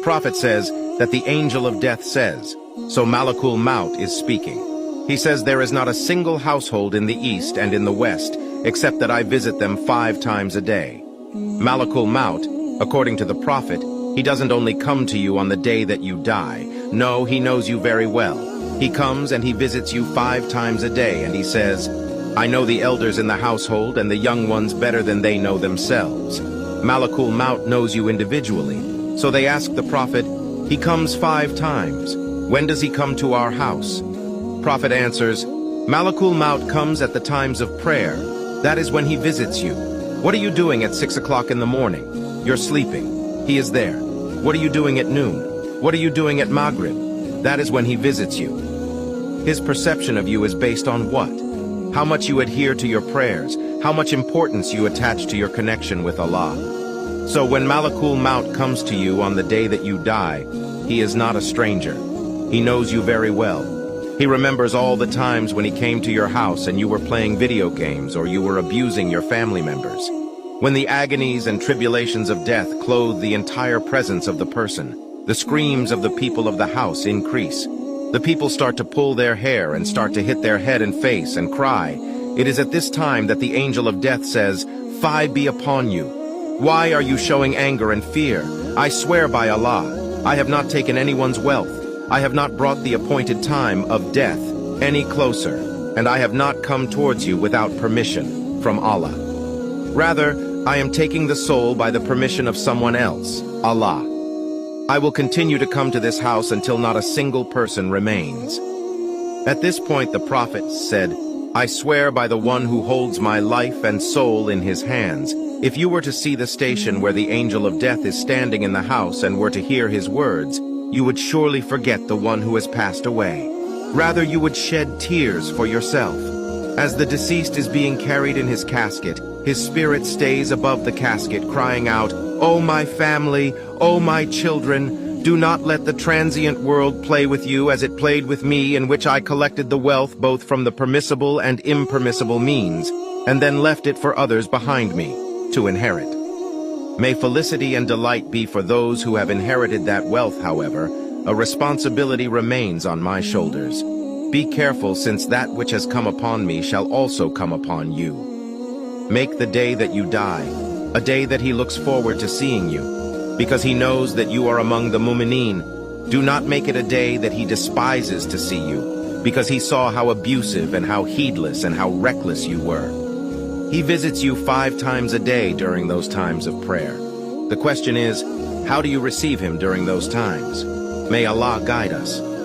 Prophet says that the angel of death says, so Malakul Maut is speaking. He says there is not a single household in the east and in the west, except that I visit them 5 times a day. Malakul Maut, according to the Prophet, he doesn't only come to you on the day that you die. No, he knows you very well. He comes and he visits you 5 times a day, and he says, I know the elders in the household and the young ones better than they know themselves. Malakul Maut knows you individually. So they ask the Prophet, he comes 5 times. When does he come to our house? Prophet answers, Malakul Maut comes at the times of prayer. That is when he visits you. What are you doing at 6 o'clock in the morning? You're sleeping. He is there. What are you doing at noon? What are you doing at Maghrib? That is when he visits you. His perception of you is based on what? How much you adhere to your prayers, how much importance you attach to your connection with Allah. So when Malakul Maut comes to you on the day that you die, he is not a stranger. He knows you very well. He remembers all the times when he came to your house and you were playing video games or you were abusing your family members. When the agonies and tribulations of death clothe the entire presence of the person, the screams of the people of the house increase. The people start to pull their hair and start to hit their head and face and cry. It is at this time that the angel of death says, Fie be upon you. Why are you showing anger and fear? I swear by Allah, I have not taken anyone's wealth. I have not brought the appointed time of death any closer, and I have not come towards you without permission from Allah. Rather, I am taking the soul by the permission of someone else, Allah. I will continue to come to this house until not a single person remains. At this point the Prophet said, I swear by the one who holds my life and soul in his hands. If you were to see the station where the angel of death is standing in the house and were to hear his words, you would surely forget the one who has passed away. Rather, you would shed tears for yourself. As the deceased is being carried in his casket, his spirit stays above the casket, crying out, O my family, O my children, do not let the transient world play with you as it played with me, in which I collected the wealth both from the permissible and impermissible means, and then left it for others behind me to inherit. May felicity and delight be for those who have inherited that wealth, however, a responsibility remains on my shoulders. Be careful, since that which has come upon me shall also come upon you. Make the day that you die a day that he looks forward to seeing you, because he knows that you are among the mu'mineen. Do not make it a day that he despises to see you, because he saw how abusive and how heedless and how reckless you were. He visits you 5 times a day during those times of prayer. The question is, how do you receive him during those times? May Allah guide us.